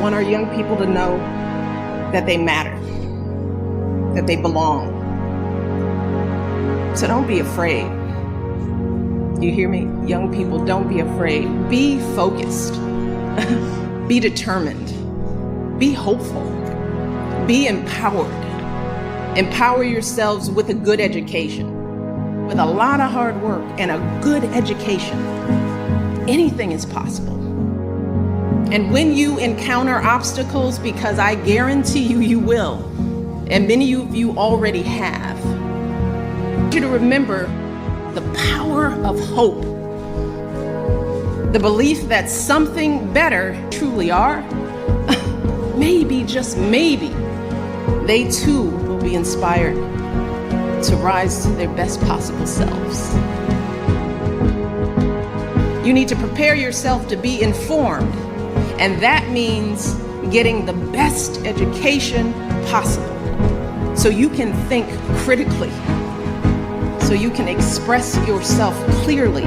want our young people to know that they matter, that they belong. So don't be afraid. You hear me? Young people, don't be afraid. Be focused. Be determined. Be hopeful. Be empowered. Empower yourselves with a good education. With a lot of hard work and a good education, anything is possible. And when you encounter obstacles, because I guarantee you, you will, and many of you already have, I want you to remember the power of hope. The belief that something better truly are, maybe, just maybe, they too will be inspired to rise to their best possible selves. You need to prepare yourself to be informed, and that means getting the best education possible so you can think critically, so you can express yourself clearly,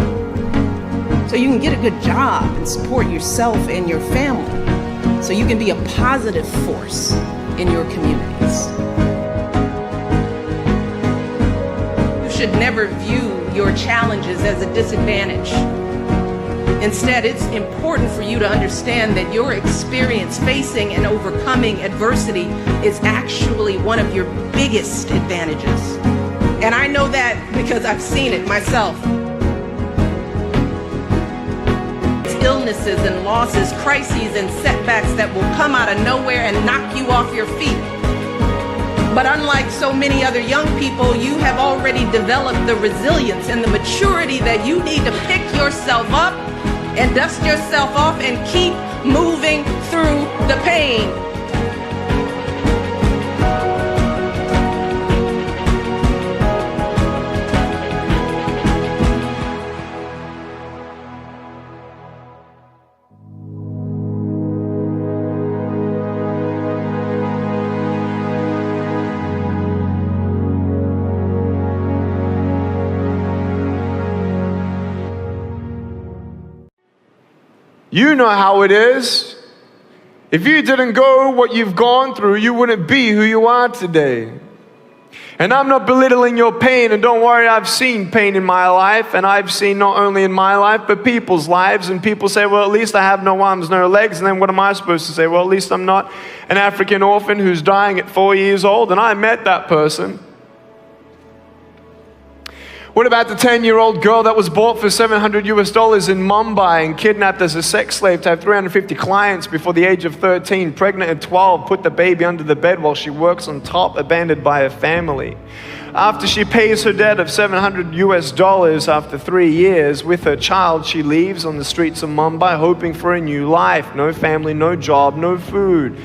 so you can get a good job and support yourself and your family, so you can be a positive force in your communities. You should never view your challenges as a disadvantage. Instead, it's important for you to understand that your experience facing and overcoming adversity is actually one of your biggest advantages. And I know that because I've seen it myself. It's illnesses and losses, crises and setbacks that will come out of nowhere and knock you off your feet. But unlike so many other young people, you have already developed the resilience and the maturity that you need to pick yourself up and dust yourself off and keep moving through the pain. You know how it is. If you didn't go what you've gone through, you wouldn't be who you are today. And I'm not belittling your pain, and don't worry, I've seen pain in my life, and I've seen not only in my life, but people's lives, and people say, well, at least I have no arms, no legs, and then what am I supposed to say? Well, at least I'm not an African orphan who's dying at 4 years old, and I met that person. What about the 10-year-old girl that was bought for $700 in Mumbai and kidnapped as a sex slave to have 350 clients before the age of 13, pregnant at 12, put the baby under the bed while she works on top, abandoned by her family? After she pays her debt of $700 after 3 years with her child, she leaves on the streets of Mumbai hoping for a new life. No family, no job, no food.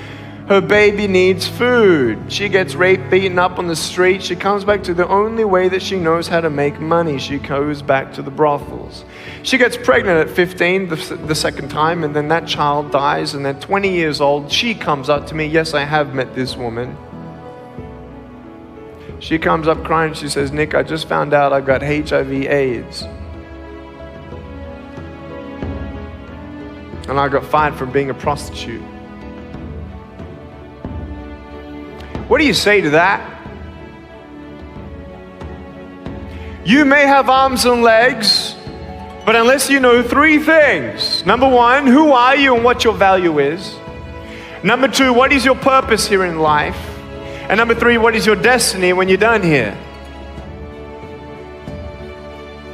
Her baby needs food. She gets raped, beaten up on the street. She comes back to the only way that she knows how to make money. She goes back to the brothels. She gets pregnant at 15 the second time, and then that child dies, and at 20 years old, she comes up to me. Yes, I have met this woman. She comes up crying. She says, Nick, I just found out I got HIV/AIDS. And I got fired from being a prostitute. What do you say to that? You may have arms and legs, but unless you know 3 things. Number 1, who are you and what your value is? Number 2, what is your purpose here in life? And number 3, what is your destiny when you're done here?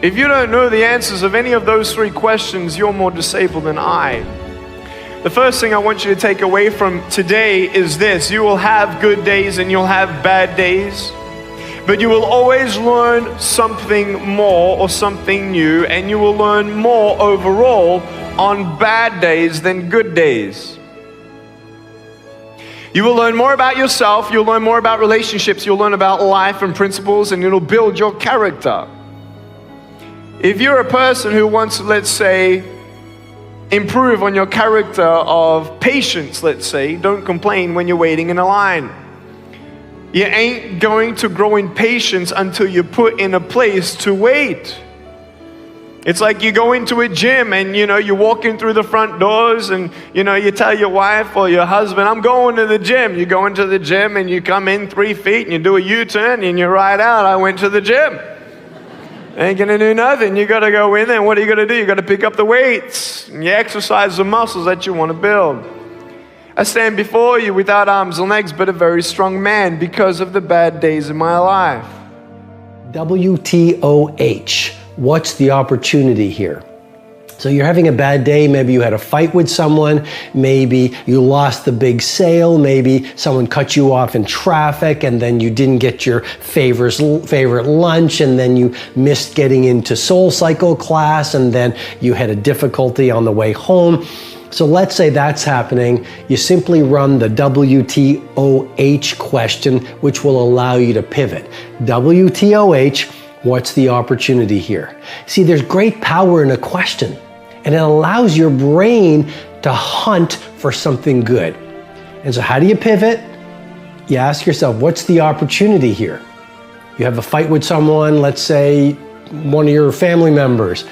If you don't know the answers of any of those 3 questions, you're more disabled than I. The first thing I want you to take away from today is this: you will have good days and you'll have bad days, but you will always learn something more or something new, and you will learn more overall on bad days than good days. You will learn more about yourself, you'll learn more about relationships, you'll learn about life and principles, and it'll build your character. If you're a person who wants to, let's say, improve on your character of patience, let's say, don't complain when you're waiting in a line. You ain't going to grow in patience until you're put in a place to wait. It's like you go into a gym and, you're walking through the front doors and, you tell your wife or your husband, I'm going to the gym. You go into the gym and you come in 3 feet and you do a U-turn and you ride out, I went to the gym. Ain't gonna do nothing. You gotta go in there and what are you gonna do? You gotta pick up the weights and you exercise the muscles that you wanna build. I stand before you without arms and legs, but a very strong man because of the bad days in my life. WTOH. What's the opportunity here? So you're having a bad day, maybe you had a fight with someone, maybe you lost the big sale, maybe someone cut you off in traffic and then you didn't get your favorite lunch and then you missed getting into SoulCycle class and then you had a difficulty on the way home. So let's say that's happening. You simply run the WTOH question, which will allow you to pivot. WTOH, what's the opportunity here? See, there's great power in a question. And it allows your brain to hunt for something good. And so how do you pivot? You ask yourself, what's the opportunity here? You have a fight with someone, let's say one of your family members.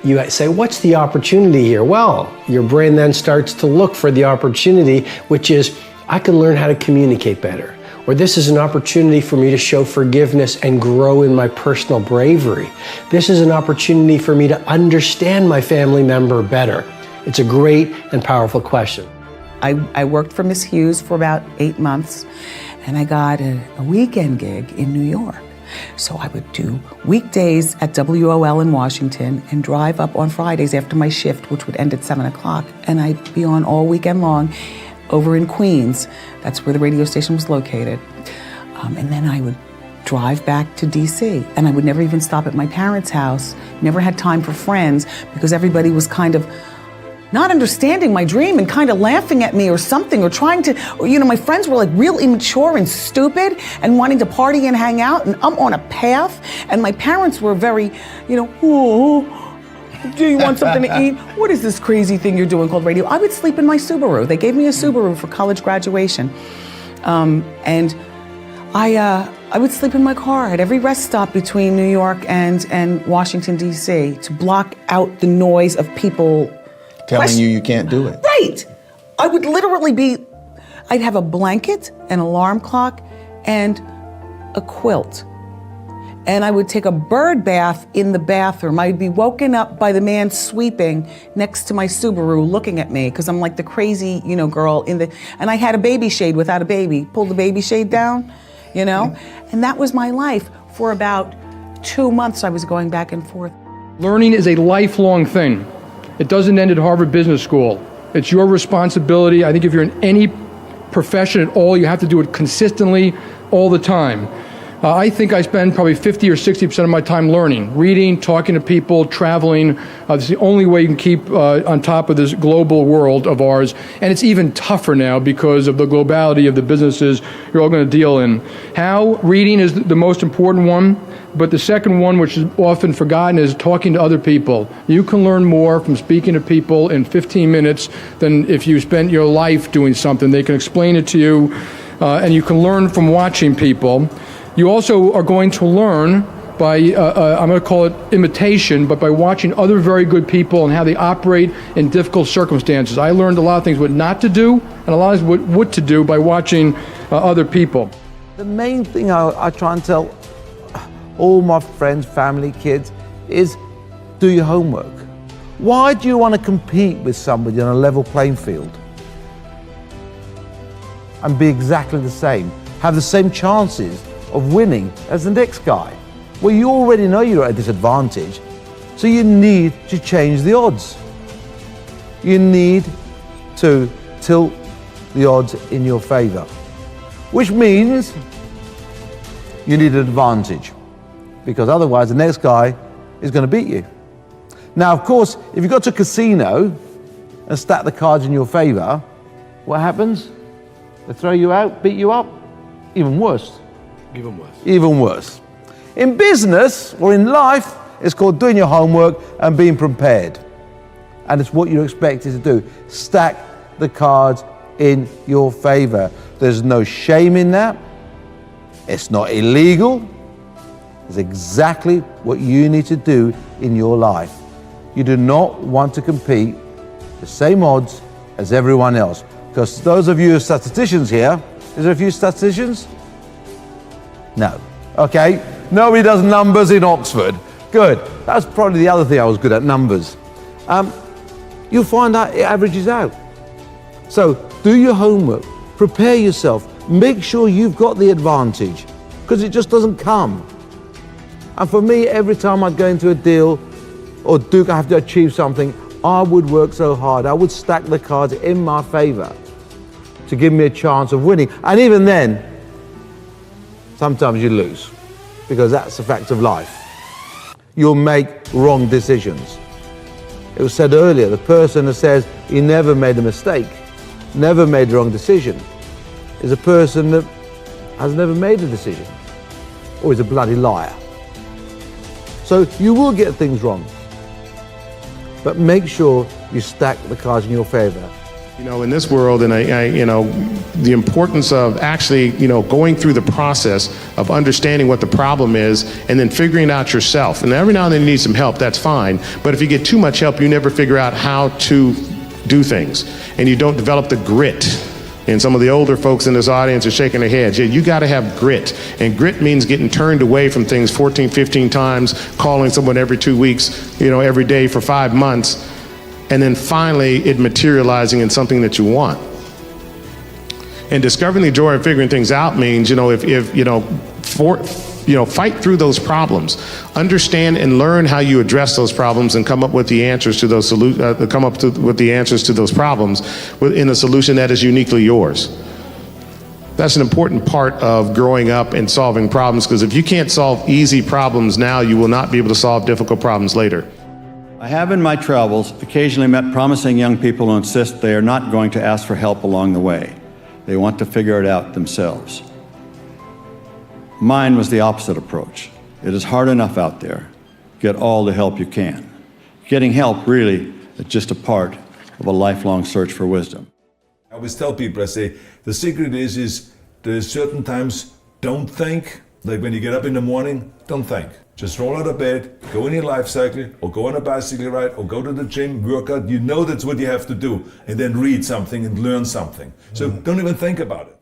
You say, what's the opportunity here? Well, your brain then starts to look for the opportunity, which is, I can learn how to communicate better. Or this is an opportunity for me to show forgiveness and grow in my personal bravery. This is an opportunity for me to understand my family member better. It's a great and powerful question. I worked for Miss Hughes for about 8 months, and I got a weekend gig in New York. So I would do weekdays at WOL in Washington and drive up on Fridays after my shift, which would end at 7 o'clock, and I'd be on all weekend long over in Queens. That's where the radio station was located. And then I would drive back to DC, and I would never even stop at my parents' house. Never had time for friends because everybody was kind of not understanding my dream and kind of laughing at me or something, or trying to, my friends were like real immature and stupid and wanting to party and hang out, and I'm on a path, and my parents were very, oh, do you want something to eat? What is this crazy thing you're doing called radio? I would sleep in my Subaru. They gave me a Subaru for college graduation. And I would sleep in my car at every rest stop between New York and Washington, D.C. to block out the noise of people telling you can't do it. Right. I would literally I'd have a blanket, an alarm clock, and a quilt. And I would take a bird bath in the bathroom. I'd be woken up by the man sweeping next to my Subaru looking at me because I'm like the crazy, girl and I had a baby shade without a baby. Pull the baby shade down, And that was my life. For about 2 months, I was going back and forth. Learning is a lifelong thing. It doesn't end at Harvard Business School. It's your responsibility. I think if you're in any profession at all, you have to do it consistently all the time. I think I spend probably 50 or 60% of my time learning, reading, talking to people, traveling. It's the only way you can keep on top of this global world of ours. And it's even tougher now because of the globality of the businesses you're all going to deal in. How? Reading is the most important one. But the second one, which is often forgotten, is talking to other people. You can learn more from speaking to people in 15 minutes than if you spent your life doing something. They can explain it to you, and you can learn from watching people. You also are going to learn by, I'm going to call it imitation, but by watching other very good people and how they operate in difficult circumstances. I learned a lot of things what not to do and a lot of what to do by watching other people. The main thing I try and tell all my friends, family, kids, is do your homework. Why do you want to compete with somebody on a level playing field and be exactly the same? Have the same chances of winning as the next guy? Well, you already know you're at a disadvantage, so you need to change the odds. You need to tilt the odds in your favor, which means you need an advantage, because otherwise the next guy is going to beat you. Now, of course, if you go to a casino and stack the cards in your favor, what happens? They throw you out, beat you up? Even worse. Even worse. Even worse. In business or in life, it's called doing your homework and being prepared. And it's what you're expected to do. Stack the cards in your favor. There's no shame in that. It's not illegal. It's exactly what you need to do in your life. You do not want to compete the same odds as everyone else. Because those of you who are statisticians here, is there a few statisticians? No. Okay, nobody does numbers in Oxford. Good. That's probably the other thing I was good at, numbers. You'll find out it averages out. So do your homework, prepare yourself, make sure you've got the advantage, because it just doesn't come. And for me, every time I'd go into a deal or I have to achieve something, I would work so hard, I would stack the cards in my favor to give me a chance of winning. And even then, sometimes you lose, because that's a fact of life. You'll make wrong decisions. It was said earlier, the person who says he never made a mistake, never made the wrong decision, is a person that has never made a decision, or is a bloody liar. So you will get things wrong, but make sure you stack the cards in your favor. You know, in this world, and you know, the importance of actually, you know, going through the process of understanding what the problem is and then figuring it out yourself. And every now and then you need some help, that's fine. But if you get too much help, you never figure out how to do things. And you don't develop the grit. And some of the older folks in this audience are shaking their heads. Yeah, you gotta have grit. And grit means getting turned away from things 14, 15 times, calling someone every 2 weeks, you know, every day for 5 months. And then finally it materializing in something that you want. And discovering the joy of figuring things out means, you know, if you know, fight through those problems, understand and learn how you address those problems, and come up with the answers to those with the answers to those problems in a solution that is uniquely yours. That's an important part of growing up and solving problems, because if you can't solve easy problems now, you will not be able to solve difficult problems later. I have in my travels occasionally met promising young people who insist they are not going to ask for help along the way. They want to figure it out themselves. Mine was the opposite approach. It is hard enough out there. Get all the help you can. Getting help really is just a part of a lifelong search for wisdom. I always tell people, I say, the secret is there's certain times don't think. Like when you get up in the morning, don't think. Just roll out of bed, go in your life cycle, or go on a bicycle ride, or go to the gym, work out. You know that's what you have to do. And then read something and learn something. So don't even think about it.